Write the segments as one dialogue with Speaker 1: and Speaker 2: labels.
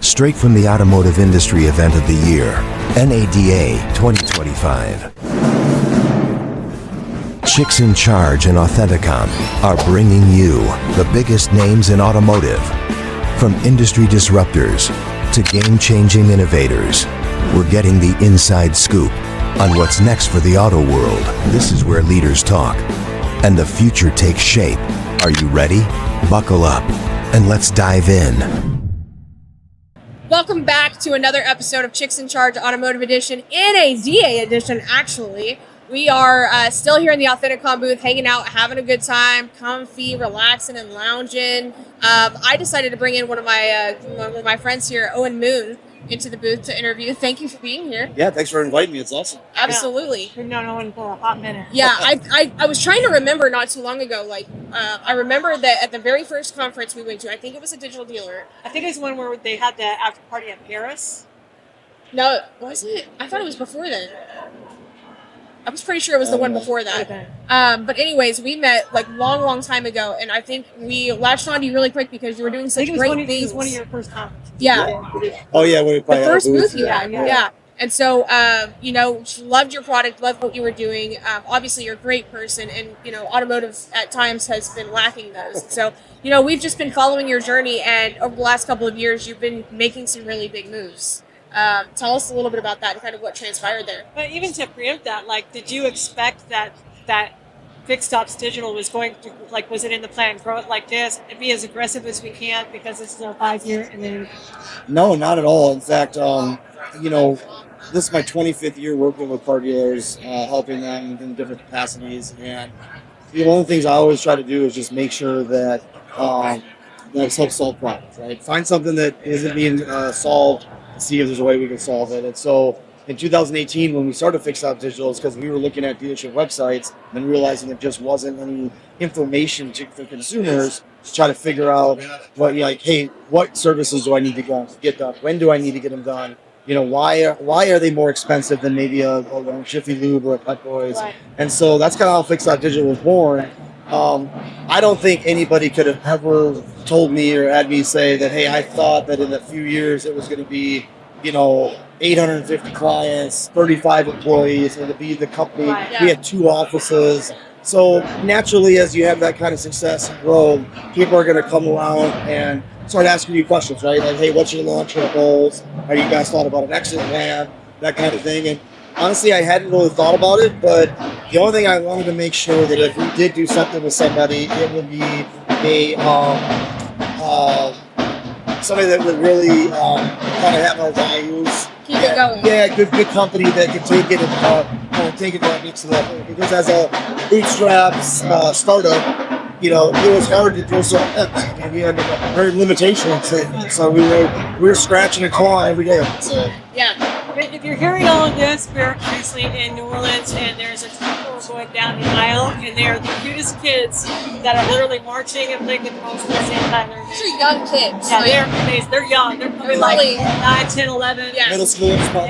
Speaker 1: straight from the automotive industry event of the year, NADA 2025. Chicks in Charge and Authenticom are bringing you the biggest names in automotive. From industry disruptors to game-changing innovators, we're getting the inside scoop on what's next for the auto world. This is where leaders talk and the future takes shape. Are you ready? Buckle up and let's dive in.
Speaker 2: Welcome back to another episode of Chicks in Charge Automotive Edition, NADA Edition, actually. We are still here in the Authenticom booth, hanging out, having a good time, comfy, relaxing, and lounging. I decided to bring in one of my friends here, Owen Moon, into the booth to interview. Thank you for being here.
Speaker 3: Yeah, thanks for inviting me. It's awesome.
Speaker 2: Absolutely.
Speaker 4: We've known Owen for a hot minute.
Speaker 2: Yeah, I was trying to remember not too long ago. I remember that at the very first conference we went to, I think it was a digital dealer.
Speaker 4: I think it's one where they had the after party in Paris.
Speaker 2: No, was it? I thought it was before then. I was pretty sure it was the one before that.
Speaker 4: Okay.
Speaker 2: But anyways, we met long time ago, and I think we latched on to you really quick because you were doing such great things.
Speaker 4: It was one of your first conferences.
Speaker 2: Yeah.
Speaker 3: Oh yeah,
Speaker 2: The first booth you
Speaker 4: Yeah,
Speaker 2: had.
Speaker 4: yeah.
Speaker 2: Yeah. And so, she loved your product, loved what you were doing. Obviously, you're a great person, and, automotive at times has been lacking those. So, we've just been following your journey, and over the last couple of years, you've been making some really big moves. Tell us a little bit about that and kind of what transpired there.
Speaker 4: But even to preempt that, did you expect that Fixed Ops Digital was going to, was it in the plan, grow it like this, and be as aggressive as we can because this is our 5-year, and then...
Speaker 3: No, not at all. In fact, this is my 25th year working with car dealers, helping them in different capacities. And one of the things I always try to do is just make sure that that helps solve problems, right? Find something that isn't being solved, see if there's a way we can solve it. And so in 2018, when we started Fixed Ops Digital, it's because we were looking at dealership websites and realizing there just wasn't any information for consumers to try to figure out what services do I need to get done? When do I need to get them done? Why are they more expensive than maybe a Jiffy Lube or a Pet Boys?
Speaker 4: Right.
Speaker 3: And so that's kind of how Fixed Ops Digital was born. I don't think anybody could have ever told me or had me say that, hey, I thought that in a few years it was going to be, 850 clients, 35 employees, and to be the company.
Speaker 4: Right,
Speaker 2: yeah.
Speaker 3: We had 2 offices. So naturally, as you have that kind of success and growth, people are going to come around and start asking you questions, right? Like, hey, what's your long-term goals? Have you guys thought about an exit plan? That kind of thing. And honestly, I hadn't really thought about it, but the only thing I wanted to make sure that if we did do something with somebody, it would be somebody that would really kind of have our values.
Speaker 2: Keep it going.
Speaker 3: Yeah, good company that could take it and take it to that next level. Because as a bootstraps startup, it was hard to do something, and we had very limitations. So we were scratching and clawing every day. So.
Speaker 2: Yeah.
Speaker 4: If you're hearing all of this, we're actually in New Orleans, and there's a couple going down the aisle, and they're the cutest kids that are literally marching and playing the drums at the same time.
Speaker 2: These are young kids.
Speaker 4: Yeah, they're amazing. They're young. They're probably
Speaker 2: Probably-
Speaker 4: 9, 10, 11.
Speaker 2: Yeah.
Speaker 3: Middle school is probably.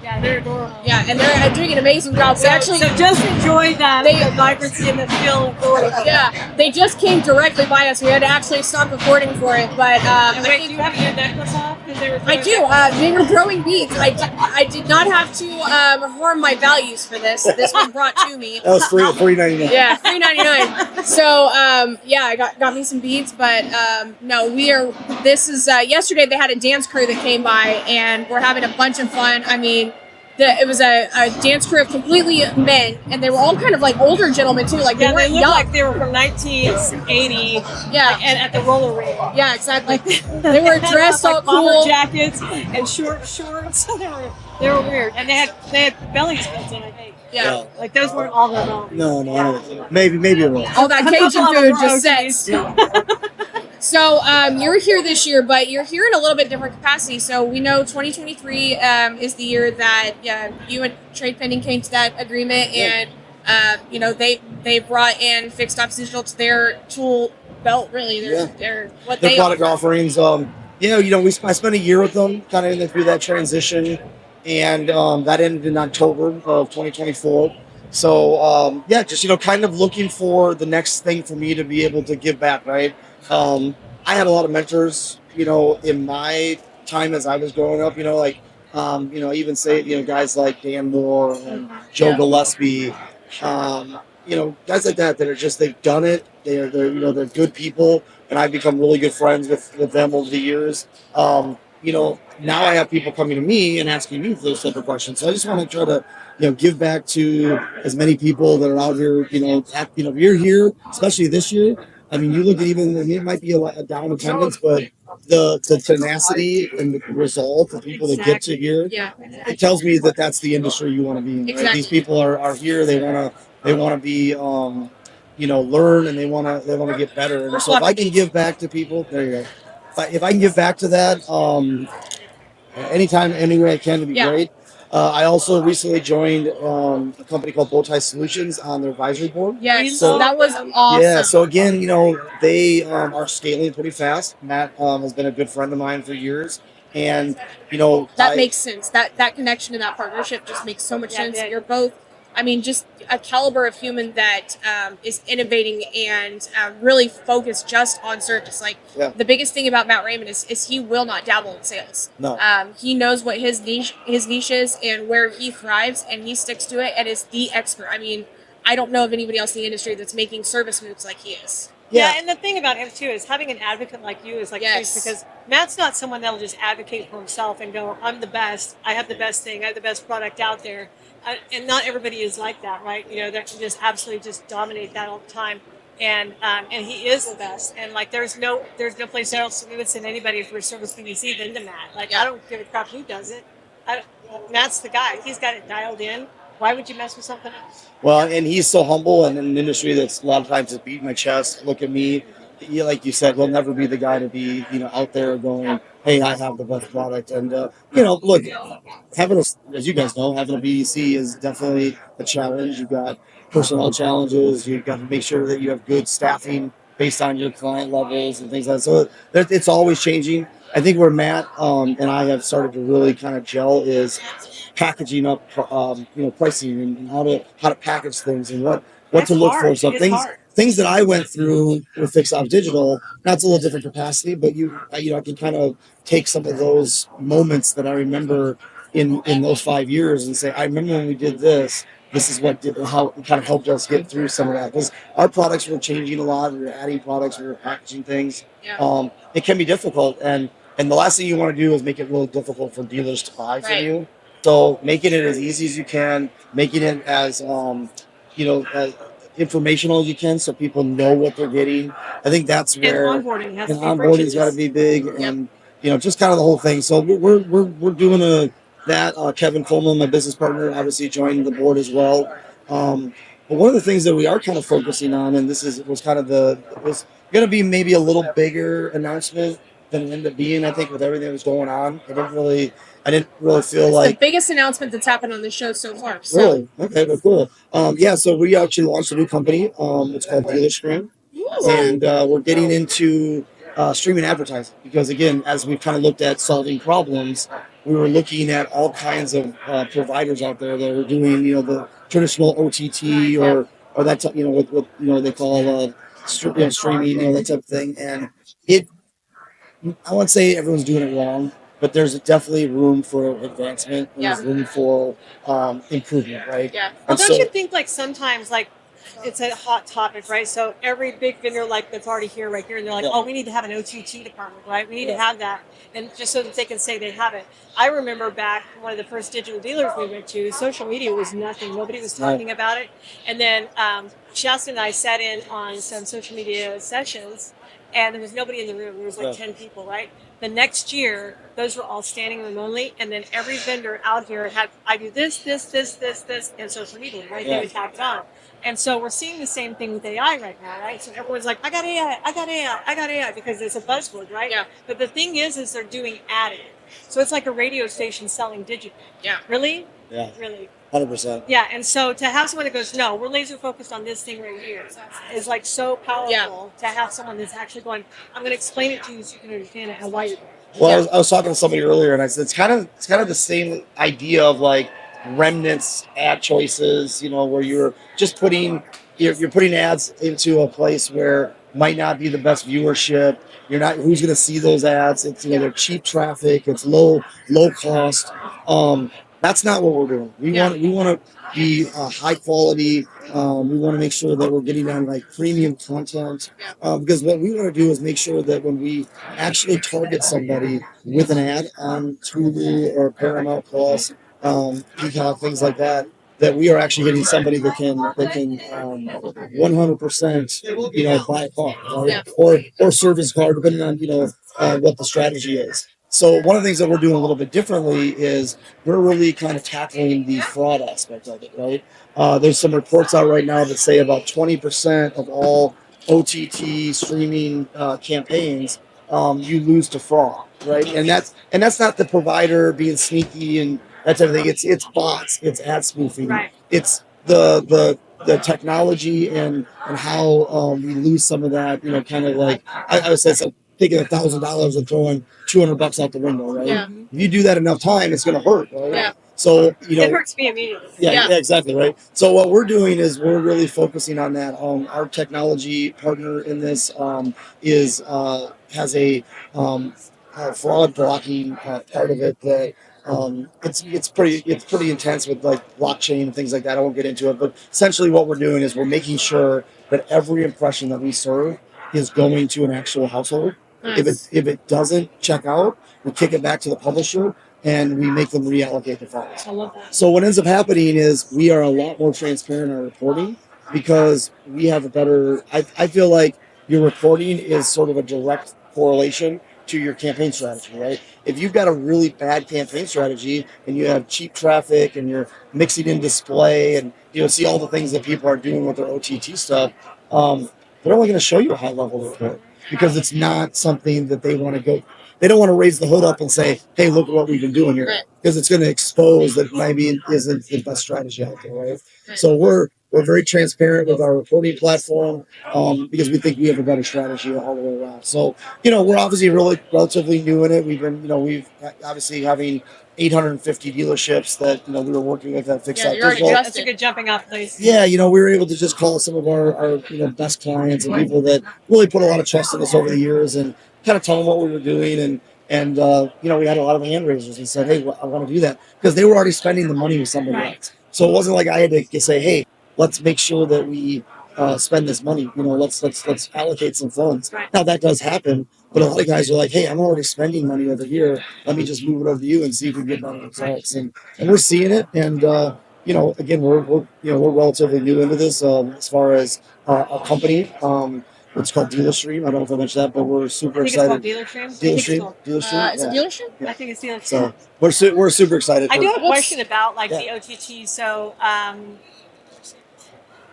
Speaker 4: Yeah, they're adorable.
Speaker 2: Yeah, and they're doing an amazing job.
Speaker 4: So just enjoy that, the vibrancy and the feel of Florida.
Speaker 2: Yeah, they just came directly by us. We had to actually stop recording for it, but
Speaker 4: And wait, do you have your necklace off?
Speaker 2: I do. They were throwing beads. I did not have to harm my values for this. This was brought to me.
Speaker 3: That was $3.99.
Speaker 2: Yeah, $3.99. So I got me some beads, but no, this is yesterday they had a dance crew that came by, and we're having a bunch of fun. I mean, it was a dance crew of completely men, and they were all kind of like older gentlemen too. Like they weren't
Speaker 4: looked
Speaker 2: young.
Speaker 4: like they were from 1980.
Speaker 2: Yeah,
Speaker 4: And at the roller rink.
Speaker 2: yeah, exactly. They were dressed all
Speaker 4: bomber
Speaker 2: cool.
Speaker 4: jackets and short shorts. they were weird, and they had belly buttons in, I think.
Speaker 2: Yeah.
Speaker 4: Like those weren't all that long.
Speaker 3: No. Maybe it was.
Speaker 2: All that Cajun
Speaker 4: All
Speaker 2: food
Speaker 4: the
Speaker 2: just
Speaker 4: roaches.
Speaker 2: sets. So you're here this year, but you're here in a little bit different capacity. So we know 2023 is the year that you and TradePending came to that agreement, and they brought in Fixed Ops Digital to their tool belt. Really, their
Speaker 3: Product offerings. I spent a year with them, kind of through that transition, and that ended in October of 2024. So just kind of looking for the next thing for me to be able to give back, right? I had a lot of mentors, in my time as I was growing up, like, even say, guys like Dan Moore and Joe Gillespie, guys like that are just, they've done it. They're good people, and I've become really good friends with them over the years. Now I have people coming to me and asking me those type of questions. So I just want to try to, give back to as many people that are out here, if you're here, especially this year. I mean, you look at it might be a down attendance, but the tenacity and the resolve for people to get to here, it tells me that that's the industry you want to be in. Right?
Speaker 2: Exactly.
Speaker 3: These people are here. They want to be, learn, and they want to get better. And so if I can give back to people, there you go. If I can give back to that, anytime, anywhere I can, would be great. I also recently joined a company called Bowtie Solutions on their advisory board.
Speaker 2: Yes,
Speaker 3: So
Speaker 2: that was awesome.
Speaker 3: yeah, so again, they are scaling pretty fast. Matt has been a good friend of mine for years, and
Speaker 2: that makes sense. That connection and that partnership just makes so much sense. You're both, I mean, just a caliber of human that is innovating and really focused just on service. Like the biggest thing about Matt Raymond is he will not dabble in sales.
Speaker 3: No.
Speaker 2: He knows what his niche is and where he thrives, and he sticks to it and is the expert. I mean, I don't know of anybody else in the industry that's making service moves like he is.
Speaker 4: Yeah, and the thing about him too is having an advocate like you is like huge, because Matt's not someone that'll just advocate for himself and go, "I'm the best. I have the best thing. I have the best product out there." And not everybody is like that, right? That can just absolutely just dominate that all the time. And he is the best. And like, there's no place else we would send anybody for a service BDC than to Matt. Like, I don't give a crap who does it. Matt's the guy. He's got it dialed in. Why would you mess with something else?
Speaker 3: Well, and he's so humble, and in an industry that's a lot of times just beating my chest. Look at me. Like you said, he'll never be the guy to be, out there going, "Hey, I have the best product." And look, as you guys know, having a BDC is definitely a challenge. You've got personnel challenges. You've got to make sure that you have good staffing based on your client levels and things like that. So it's always changing. I think where Matt and I have started to really kind of gel is packaging up, pricing and how to package things and what to look for. So things that I went through with Fixed Ops Digital, that's a little different capacity, but I can kind of take some of those moments that I remember in those 5 years and say, I remember when we did this. This is how it kind of helped us get through some of that, because our products were changing a lot. We were adding products, we were packaging things. It can be difficult, and the last thing you want to do is make it really difficult for dealers to buy from you. So making it as easy as you can, making it as as informational as you can, so people know what they're getting. I think that's where onboarding's got to be big, and just kind of the whole thing. So we're doing that. Kevin Coleman, my business partner, obviously joined the board as well. But one of the things that we are kind of focusing on, and was going to be maybe a little bigger announcement than it ended up being. I think with everything that was going on, I didn't really feel like
Speaker 2: the biggest announcement that's happened on the show so far. So.
Speaker 3: Really? Okay, well, cool. So we actually launched a new company. It's called Dealer Stream, and we're getting into streaming advertising, because again, as we've kind of looked at solving problems, we were looking at all kinds of providers out there that are doing the traditional OTT or that type, what they call streaming, that type of thing, and I wouldn't say everyone's doing it wrong, but there's definitely room for advancement. There's room for improvement, right?
Speaker 4: Yeah. Well, don't you think like sometimes like it's a hot topic, right? So every big vendor like that's already here, right here, and they're like, oh, we need to have an OTT department, right? We need to have that, and just so that they can say they have it. I remember back one of the first digital dealers we went to, social media was nothing. Nobody was talking about it, and then Shasta and I sat in on some social media sessions. And there was nobody in the room. There was like 10 people, right? The next year, those were all standing room only. And then every vendor out here had, I do this, and social media, right? They would tag it on. And so we're seeing the same thing with AI right now, right? So everyone's like, I got AI, because it's a buzzword, right?
Speaker 2: Yeah.
Speaker 4: But the thing is they're doing added. So it's like a radio station selling digital.
Speaker 2: Yeah.
Speaker 4: Really?
Speaker 3: Yeah.
Speaker 4: Really.
Speaker 3: 100%.
Speaker 4: Yeah, and so to have someone that goes, no, we're laser focused on this thing right here, is like so powerful to have someone that's actually going, I'm going to explain it to you so you can understand it and why you're doing it.
Speaker 3: Well, I was talking to somebody earlier, and I said it's kind of the same idea of like remnants ad choices, where you're just putting ads into a place where might not be the best viewership. You're not who's going to see those ads. It's they're cheap traffic. It's low cost. That's not what we're doing. We want to be high quality. We want to make sure that we're getting on like premium content because what we want to do is make sure that when we actually target somebody with an ad on Hulu or Paramount Plus, Peacock, things like that, that we are actually getting somebody that can 100% buy a car, right? Or service car, depending on what the strategy is. So one of the things that we're doing a little bit differently is we're really kind of tackling the fraud aspect of it, right? There's some reports out right now that say about 20% of all OTT streaming campaigns you lose to fraud, right? And that's not the provider being sneaky and that type of thing. It's bots, it's ad spoofing,
Speaker 4: Right.
Speaker 3: it's the technology and how we lose some of that. Kind of like I would say it's like taking $1,000 and throwing $200 out the window, right?
Speaker 2: Yeah.
Speaker 3: If you do that enough time, it's going to hurt, right?
Speaker 2: Yeah.
Speaker 3: So
Speaker 4: It hurts me immediately.
Speaker 3: yeah, exactly, right. So what we're doing is we're really focusing on that. Our technology partner in this is has a fraud blocking part of it that it's pretty intense with like blockchain and things like that. I won't get into it, but essentially what we're doing is we're making sure that every impression that we serve is going to an actual household.
Speaker 2: Nice.
Speaker 3: If it doesn't check out, we kick it back to the publisher and we make them reallocate the funds.
Speaker 4: I love that.
Speaker 3: So what ends up happening is we are a lot more transparent in our reporting because we have a better. I feel like your reporting is sort of a direct correlation to your campaign strategy, right? If you've got a really bad campaign strategy and you have cheap traffic and you're mixing in display and see all the things that people are doing with their OTT stuff, they're only going to show you a high level report because it's not something that they want to go. They don't want to raise the hood up and say, "Hey, look at what we've been doing here," because it's going to expose that maybe isn't the best strategy out there, right? So we're very transparent with our reporting platform because we think we have a better strategy all the way around. So we're obviously really relatively new in it. We've obviously having 850 dealerships that we were working with that fixed
Speaker 2: you're already
Speaker 4: That's a good jumping off place.
Speaker 3: yeah, we were able to just call some of our best clients and people that really put a lot of trust in us over the years and kind of tell them what we were doing and we had a lot of hand raisers and said, hey, I want to do that because they were already spending the money with somebody else. So it wasn't like I had to say, hey, let's make sure that we spend this money. Let's allocate some funds.
Speaker 4: Right.
Speaker 3: Now that does happen, but a lot of guys are like, hey, I'm already spending money over here. Let me just move it over to you and see if we can get better results. And we're seeing it. And again, we're relatively new into this as far as our company. It's called DealerStream. I don't know if I mentioned that, but we're super excited.
Speaker 4: DealerStream.
Speaker 3: DealerStream.
Speaker 2: Is it dealership?
Speaker 4: I think it's DealerStream.
Speaker 3: So we're super excited.
Speaker 4: I do have a
Speaker 2: What's-
Speaker 4: question about the OTT.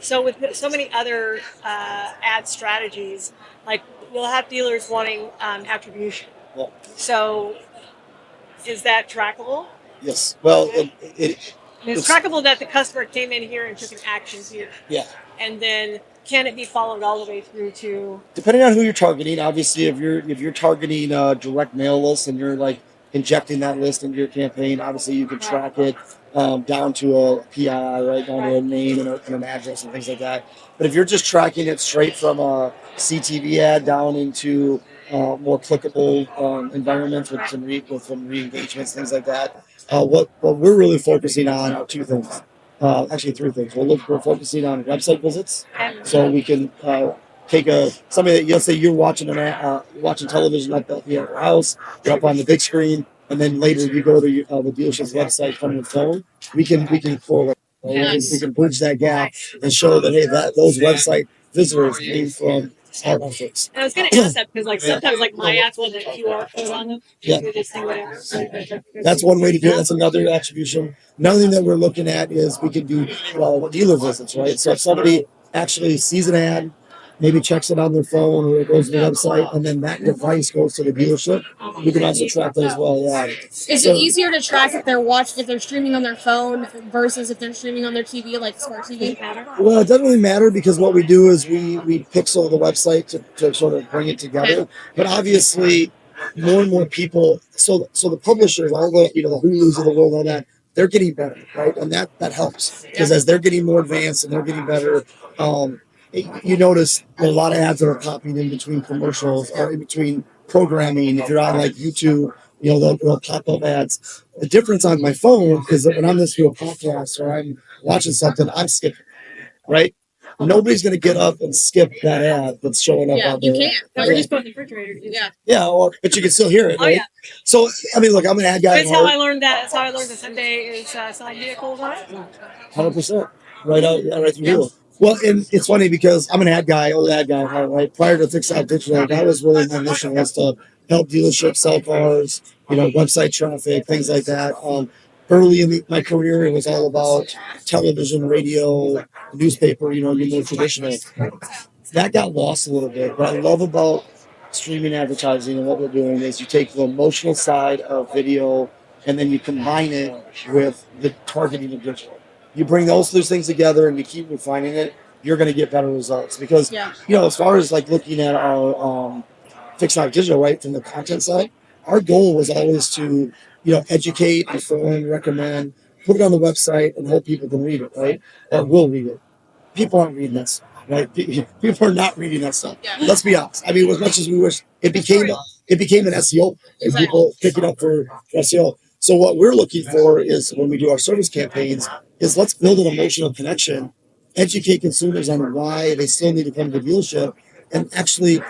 Speaker 4: So with so many other ad strategies, like you'll have dealers wanting attribution.
Speaker 3: Yeah.
Speaker 4: So is that trackable?
Speaker 3: Yes. Well,
Speaker 4: It's trackable that the customer came in here and took an action here.
Speaker 3: Yeah.
Speaker 4: And then can it be followed all the way through to?
Speaker 3: Depending on who you're targeting, obviously, if you're targeting a direct mail list and you're like injecting that list into your campaign, obviously you can track it down to a PII, right, down to a name and an address and things like that. But if you're just tracking it straight from a CTV ad down into more clickable environments with some re-engagements, things like that, what we're really focusing on are two things. Actually, three things. We're focusing on website visits, so we can take somebody that let's say you're watching watching television at your house, you're up on the big screen, and then later you go to the dealership's website from your phone. We can correlate. Right?
Speaker 2: Yes.
Speaker 3: We can bridge that gap and show that hey, those website visitors came from our websites.
Speaker 4: And I was going to ask that because sometimes my ads will have a QR code on them.
Speaker 3: Yeah.
Speaker 4: You just do whatever.
Speaker 3: That's one way to do it. That's another attribution. Another thing that we're looking at is we can do dealer visits, right? So if somebody actually sees an ad, maybe checks it on their phone or it goes to the website, and then that device goes to the dealership, we can also track that as well. Yeah.
Speaker 2: Is it easier to track if they're streaming on their phone versus if they're streaming on their TV, like smart TV?
Speaker 3: Well, it doesn't really matter because what we do is we pixel the website to sort of bring it together. But obviously, more and more people. So the publishers, all the the Hulus of the world, all that, they're getting better, right? And that helps because as they're getting more advanced and they're getting better, you notice a lot of ads that are popping in between commercials or in between programming. If you're on like YouTube, they'll pop up ads. The difference on my phone is that when I'm listening to a podcast or I'm watching something, I'm skipping, right? Nobody's going to get up and skip that ad that's showing up
Speaker 2: Yeah,
Speaker 3: out there.
Speaker 2: you can't.
Speaker 4: No, we're just putting the refrigerator.
Speaker 2: Yeah.
Speaker 3: Yeah, but you can still hear it,
Speaker 4: Oh
Speaker 3: right?
Speaker 4: yeah.
Speaker 3: So, I mean, look, I'm an ad guy.
Speaker 4: That's how I learned that. That's how I learned that someday is selling vehicles on it.
Speaker 3: 100%. Right out, right through you. Well, and it's funny because I'm an ad guy, old ad guy, right? Prior to Fix Out Digital, that was really my mission, was to help dealerships sell cars, website traffic, things like that. Early in my career, it was all about television, radio, newspaper, your more traditional. That got lost a little bit. What I love about streaming advertising and what we're doing is you take the emotional side of video and then you combine it with the targeting of digital. You bring those things together and you keep refining it, you're going to get better results. Because, as far as like looking at our Fix Out Digital, right, from the content side, our goal was always to, educate, inform, recommend, put it on the website and hope people can read it, right? Or will read it. People aren't reading that stuff, right? People are not reading that stuff.
Speaker 2: Yeah.
Speaker 3: Let's be honest. I mean, as much as we wish, it became an SEO, and people pick it up for SEO. So what we're looking for is, when we do our service campaigns, is let's build an emotional connection, educate consumers on why they still need to come to the dealership, and actually,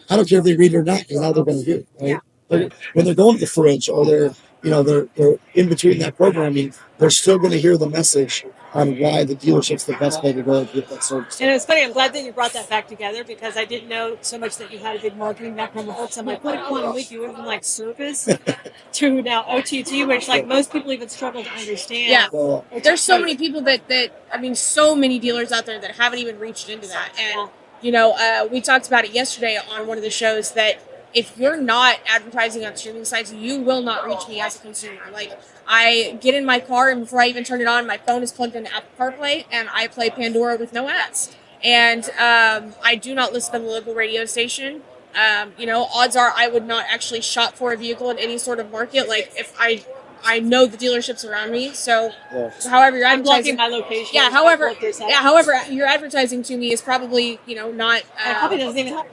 Speaker 3: I don't care if they read it or not, because now they're going to do it, right? But when they're going to the fridge or they're in between that programming, they're still going to hear the message on why the dealership's the best way to go to get that service.
Speaker 4: And it's funny, I'm glad that you brought that back together, because I didn't know so much that you had a big marketing background before. So I'm like, what one week you went from like service to now OTT, which like most people even struggle to understand.
Speaker 2: Yeah.
Speaker 3: So,
Speaker 2: There's so many people so many dealers out there that haven't even reached into that. And, we talked about it yesterday on one of the shows that if you're not advertising on streaming sites, you will not reach me as a consumer. Like, I get in my car, and before I even turn it on, my phone is plugged into Apple CarPlay, and I play Pandora with no ads. And I do not listen to the local radio station. Odds are I would not actually shop for a vehicle in any sort of market. Like, if I know the dealerships around me, so however you're
Speaker 4: I'm blocking
Speaker 2: advertising,
Speaker 4: my location.
Speaker 2: however you're advertising to me is probably not.
Speaker 4: It probably doesn't even help.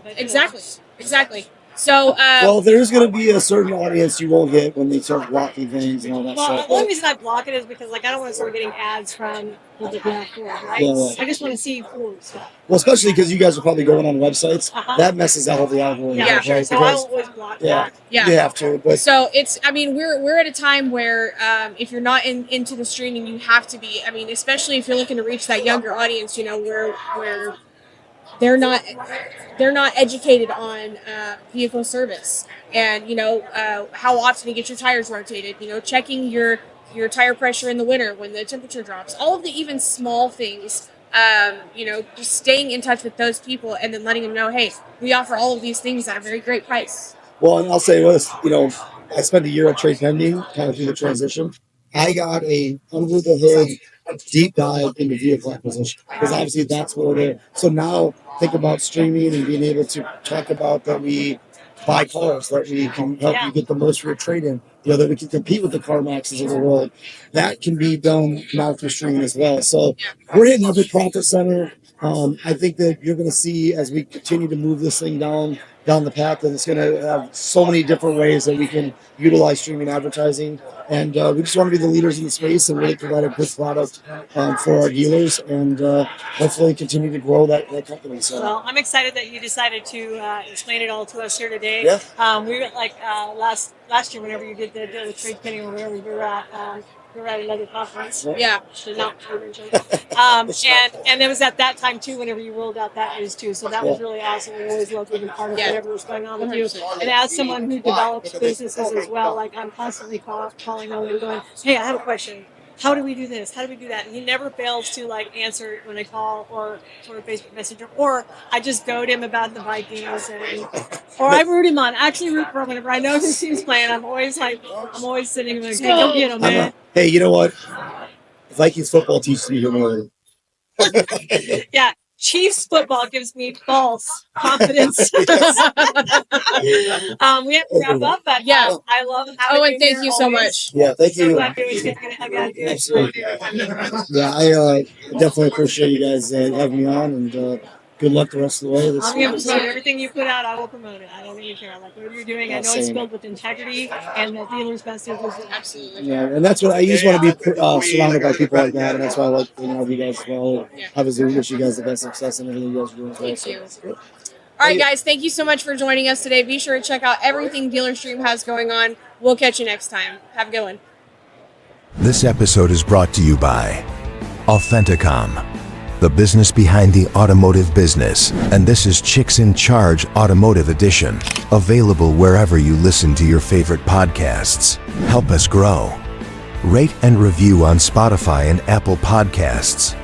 Speaker 2: Exactly. So,
Speaker 3: well, there's going to be a certain audience you won't get when they start blocking things and all that
Speaker 4: Well,
Speaker 3: stuff.
Speaker 4: the only reason I block it is because I don't want to start getting ads from the black Ford, right?
Speaker 3: Yeah.
Speaker 4: I just want to see Ford stuff.
Speaker 3: Well, especially because you guys are probably going on websites. That messes out the algorithm.
Speaker 4: Yeah, sure.
Speaker 3: Right?
Speaker 4: So I always block that.
Speaker 3: You have to. But
Speaker 2: so we're at a time where if you're not into the streaming, you have to be. I mean, especially if you're looking to reach that younger audience, where they're not educated on vehicle service and how often you get your tires rotated, checking your tire pressure in the winter when the temperature drops, all of the even small things, just staying in touch with those people and then letting them know, hey, we offer all of these things at a very great price.
Speaker 3: Well, and I'll say this, I spent a year at TradePending, kind of through the transition. I got a under the hood deep dive into vehicle acquisition, because obviously that's where they're. So now think about streaming and being able to talk about that we buy cars, that we can help you get the most for your trade-in, that we can compete with the CarMaxes of the world. That can be done now through streaming as well. So we're hitting every profit center. I think that you're going to see, as we continue to move this thing down the path, that it's going to have so many different ways that we can utilize streaming advertising. And we just want to be the leaders in the space and really provide a good product for our dealers, and hopefully continue to grow that company. So.
Speaker 4: Well, I'm excited that you decided to explain it all to us here today.
Speaker 3: Yeah.
Speaker 4: We were like last year, whenever you did the deal with TradePending, or wherever we were at another conference.
Speaker 2: Yeah.
Speaker 4: And it was at that time too, whenever you rolled out that news too. So that was really awesome. We always loved being part of whatever was going on with you. And as someone who develops businesses as well, like I'm constantly calling Owen and going, hey, I have a question. How do we do this? How do we do that? And he never fails to answer when I call or Facebook Messenger, or I just goad him about the Vikings, or I root him on. I actually root for him whenever I know whose team's playing. I'm always sitting there, hey, go get him, man.
Speaker 3: Hey, you know what? Vikings football teaches me humility.
Speaker 4: Yeah. Chiefs football gives me false confidence. We have to wrap up, but I love having
Speaker 2: Owen, thank you so much.
Speaker 3: Yeah, thank you.
Speaker 4: So glad we always get to hug out here.
Speaker 3: Yeah, I definitely appreciate you guys having me on, and good luck the rest of the way. This
Speaker 4: I'm going to
Speaker 3: week.
Speaker 4: promote everything you put out. I will promote it. I don't even care. Like whatever you're doing, I know it's
Speaker 3: Same.
Speaker 4: filled with integrity and the dealer's best interest.
Speaker 2: Absolutely.
Speaker 3: Yeah, and that's what I just want to be surrounded by people like that, and that's why I like hanging out with you guys as well.
Speaker 2: Yeah.
Speaker 3: Obviously, we wish you guys the best success in everything you guys are doing.
Speaker 2: Thank you.
Speaker 3: Good.
Speaker 2: All right, guys, thank you so much for joining us today. Be sure to check out everything DealerStream has going on. We'll catch you next time. Have a good one.
Speaker 1: This episode is brought to you by Authenticom, the business behind the automotive business. And this is Chicks in Charge Automotive Edition, available wherever you listen to your favorite podcasts. Help us grow. Rate and review on Spotify and Apple Podcasts.